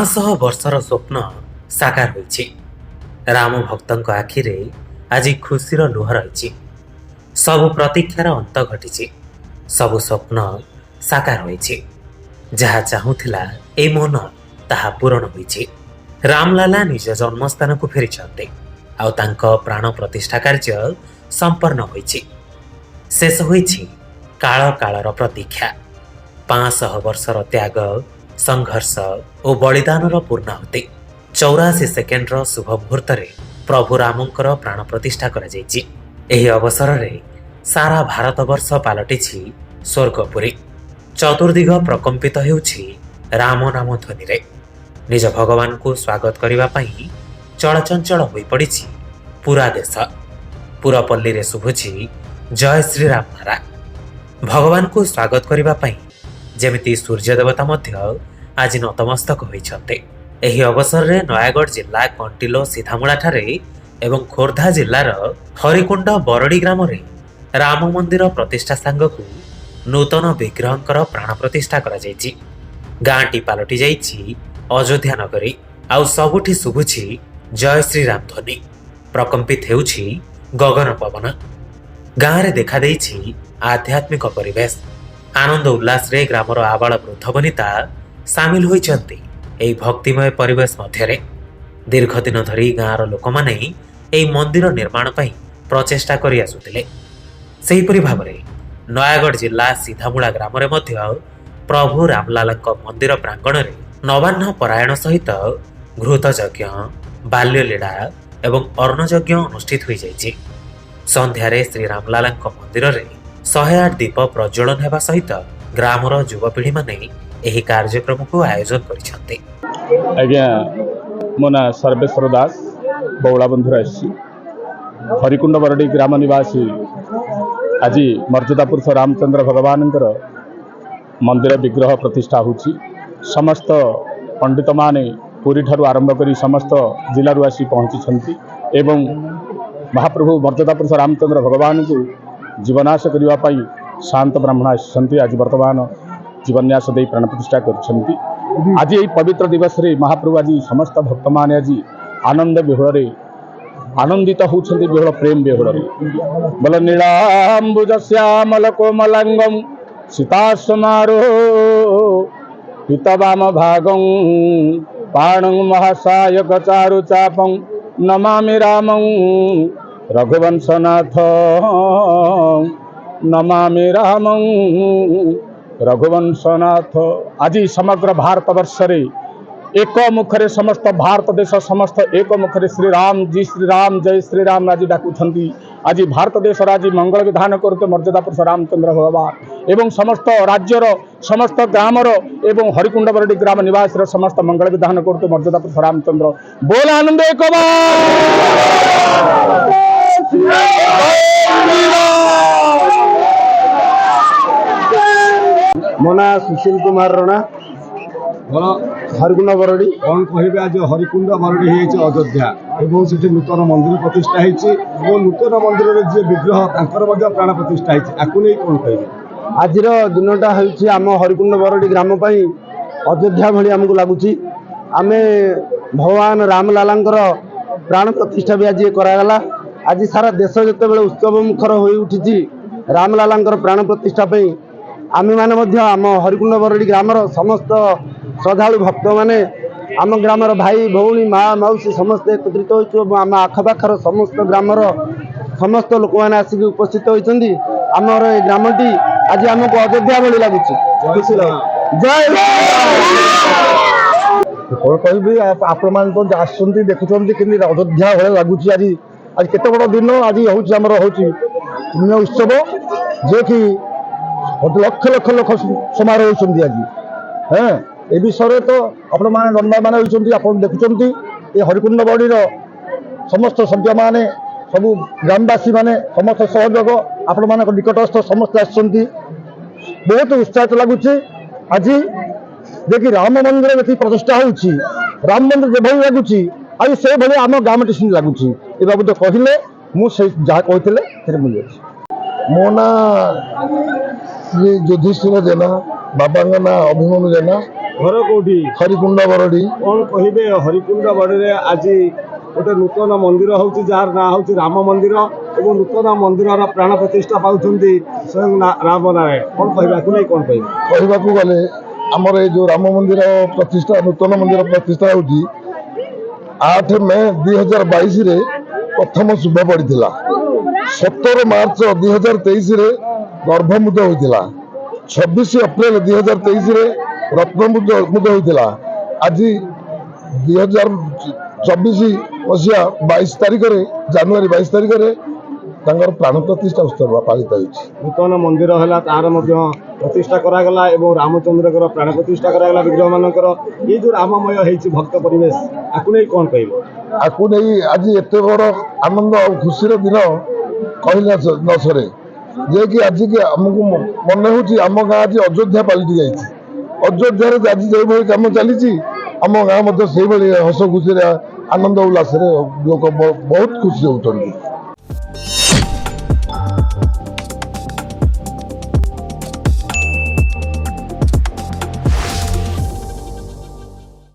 वर्षर स्वप्न साकार होइछि। राम भक्तଙ୍କ आखिरे आज खुशीर लुह रही। सबु प्रतीक्षार अंत घटी। सबु स्वप्न साकार होइछि। जहा चाहूला ए मन ताहा पूरण होइछि। रामलाला निज जन्मस्थान को फेरी आउ तांको प्राण प्रतिष्ठा कार्य संपन्न होइछि। शेष होइछि काल कालर प्रतीक्षा। 500 वर्षर त्याग संघर्ष और बलिदानर पूर्णाहुति। 84 सेकेंडर शुभ मुहूर्त प्रभु रामंकर प्राण प्रतिष्ठा करा जायछि। एही अवसर रे सारा भारत वर्ष पालटि स्वर्गपुरी। चतुर्दिग प्रकंपित हेउछि राम नाम ध्वनि रे। निज भगवान को स्वागत करिवा पई चलचंचल होई पड़िछि पूरा देश। पूरा पल्ली रे शुभुछि जय श्री राम नारा। भगवान को स्वागत करिवा पई जेमिति सूर्य देवता मध्य आज नतमस्तक होइछन्ते। एही अवसर रे नयागढ़ जिला कंटिलो सीधामूला ठारे एवं खोर्धा जिल्लार हरिकुंड बरडी ग्राम रे राम मंदिर प्रतिष्ठा सांगकु नूतन विग्रहंकर प्राण प्रतिष्ठा करा जायछि। गाँटी पालटि जायछि अयोध्या नगरी। आउ सबुठी शुभुछि जय श्री राम ध्वनि। प्रकंपित हेउछि गगन पवन। गाँ रे देखा देइछि आध्यात्मिक परिवेश। आनंद उल्लास रे ग्रामर आबाल वृद्ध वनिता सामिल होइछन्ति एई भक्तिमय परिवेश मध्यरे। दीर्घ दिन धरी गाँर लोक माने एई मंदिर निर्माण पई प्रचेष्टा करि आसुतिले। सेहिपरि भाबरे नयागढ़ जिला सीधामूला ग्राम रे मध्य प्रभु रामलालांक मंदिर प्रांगण रे नवान्न परायण सहित घृत यज्ञ, बाल्य लीला एवं अर्ण यज्ञ अनुष्ठित होई जायछि। संध्यारे श्री रामलालांक मंदिर रे 108 दीप प्रज्वलन हेबा सहित ग्रामर युवपीढ़ी माने एही कार्यक्रम को आयोजन करिसंते। आज्ञा मो ना सर्वेश्वर दास बौला बंधुर आसी हरिकुंड बरडी ग्राम निवासी। आज मर्यादा पुरुष रामचंद्र भगवान मंदिर विग्रह प्रतिष्ठा होछि। समस्त पंडित माने पुरी ठारू आरंभ करी समस्त जिलू आसी पहुंची एवं महाप्रभु मर्यादा पुरुष रामचंद्र भगवान को जीवनाश करने शांत ब्राह्मण आसछन्ति। आज वर्तमान जीवन्यास दे प्राण प्रतिष्ठा करछन्ति। आज यही पवित्र दिवस रे महाप्रभु आज समस्त भक्त माने आज आनंद विहल आनंदित होउछन्ति। विहल प्रेम विहल बल नीलांबुज श्यामल कोमलांगम सीतासमारो पितवाम भागं पाणं महासायक चारु चापं नमामि रामं रघुवंशनाथ नमामि रामं रघुवंशनाथ। आज समग्र भारत वर्ष रे एक मुखरे समस्त भारत देश समस्त एक मुखरे श्री राम जय श्री राम आज डाकुछन्ति। आज भारत देश आज मंगल विधान करते मर्यादा पुरुष रामचंद्र भगवान एवं समस्त राज्यर समस्त ग्रामर एवं हरिकुंड बरडी ग्राम निवास समस्त मंगल विधान करते मर्यादा पुरुष रामचंद्र। बोल आनंद एक मोना सुशील कुमार रणा हरिकुंड बरडी। कौन कहे आज हरिकुंड बरडी अयोध्या एवं से नूतन मंदिर प्रतिष्ठा होती। नूतन मंदिर जी विग्रह प्राण प्रतिष्ठा होती कौन कहे आज दिनटा होम हरिकुंड बरडी ग्राम अयोध्या भली आमको लगुच। आम भगवान रामलालांकर प्राण प्रतिष्ठा भी आज करागला। आज सारा देश जिते बड़े उत्सव मुखर हो उठी रामलालांकर प्राण प्रतिष्ठा आम मैंने आम हरिकुंड बरडी ग्रामर समस्त श्रद्धालु भक्त मैंने आम ग्रामर भाई भौणी माँ मौसी समस्त एकत्रित हो आम आखपाखर समस्त ग्रामर समस्त लोक मैंने आसिक उपस्थित होती। आमर ये ग्रामटी आज आमको अयोध्या भली लगुच। जय कौन कह आपण मैंने तो आसुँच देखुं कि अयोध्या भाई लगुच। आज आज केते बड़ दिन आज हूँ पुण्य उत्सव जे कि लक्ष लक्ष लोक समारोह होती आज। हाँ ए विषय तो आपण मैंने नंदा मान होती आप देखुं ये हरिकुंड बरडी समस्त सभ्य माने सब ग्रामवासी माने समस्त सहयोग आपण मान निकटस्थ समस्त आसुँच। बहुत उत्साहित लगुच आज जे कि राम मंदिर जी प्रतिष्ठा होची राम मंदिर जो लगुच आज से भाई आम ग्राम टी लगुच। ये बाबद कहले मुझे जहाँ कहते मिल मो ना श्री युधिष्ठिर जेना बाबा ना अभिमन्यु जेना ଘର କୋଉଠି? ହରିକୁଣ୍ଡ ବରଡି। କଣ କହିବେ ହରିକୁଣ୍ଡ ବଡିରେ ଆଜି ଗୋଟେ ନୂତନ ମନ୍ଦିର ହଉଛି ଯାହାର ନାଁ ହଉଛି ରାମ ମନ୍ଦିର ଏବଂ ନୂତନ ମନ୍ଦିରର ପ୍ରାଣ ପ୍ରତିଷ୍ଠା ପାଉଛନ୍ତି ସ୍ୱୟଂ ରାମ ନାରାୟଣ। କଣ କହିବେ ଆକୁ ନେଇ କଣ କହିବେ? କହିବାକୁ ଗଲେ ଆମର ଏଇ ଯୋଉ ରାମ ମନ୍ଦିର ପ୍ରତିଷ୍ଠା ନୂତନ ମନ୍ଦିର ପ୍ରତିଷ୍ଠା ହେଉଛି 8 ମେ 2022ରେ ପ୍ରଥମ ଶୁଭ ପଡ଼ିଥିଲା। 17 ମାର୍ଚ୍ଚ 2023ରେ ଗର୍ଭମୁଦ ହୋଇଥିଲା। 26 ଏପ୍ରିଲ 2023ରେ ରତ୍ନମୁଦ ହୋଇଥିଲା। ଆଜି 2024 ମସିହା 22 ତାରିଖରେ ଜାନୁଆରୀ 22 ତାରିଖରେ ତାଙ୍କର ପ୍ରାଣ ପ୍ରତିଷ୍ଠା ଉତ୍ସବ ପାଳିତ ହେଉଛି। ନୂତନ ମନ୍ଦିର ହେଲା ତାହାର ମଧ୍ୟ ପ୍ରତିଷ୍ଠା କରାଗଲା ଏବଂ ରାମଚନ୍ଦ୍ରଙ୍କର ପ୍ରାଣ ପ୍ରତିଷ୍ଠା କରାଗଲା ବିଗ୍ରହ ମାନଙ୍କର। ଏଇ ଯୋଉ ରାମମୟ ହେଇଛି ଭକ୍ତ ପରିବେଶ ଆକୁ ନେଇ କଣ କହିବେ? ଆକୁ ନେଇ ଆଜି ଏତେ ବଡ଼ ଆନନ୍ଦ ଆଉ ଖୁସିର ଦିନ କହିଲେ ନ ସରେ। ଯିଏକି ଆଜିକି ଆମକୁ ମନେ ହେଉଛି ଆମ ଗାଁ ଆଜି ଅଯୋଧ୍ୟା ପାଲଟି ଯାଇଛି। ଅଯୋଧ୍ୟାରେ ଆଜି ଯେଉଁଭଳି କାମ ଚାଲିଛି ଆମ ଗାଁ ମଧ୍ୟ ସେଇଭଳି ହସ ଖୁସିରେ ଆନନ୍ଦ ଉଲ୍ଲାସରେ ଲୋକ ବହୁତ ଖୁସି ହେଉଛନ୍ତି।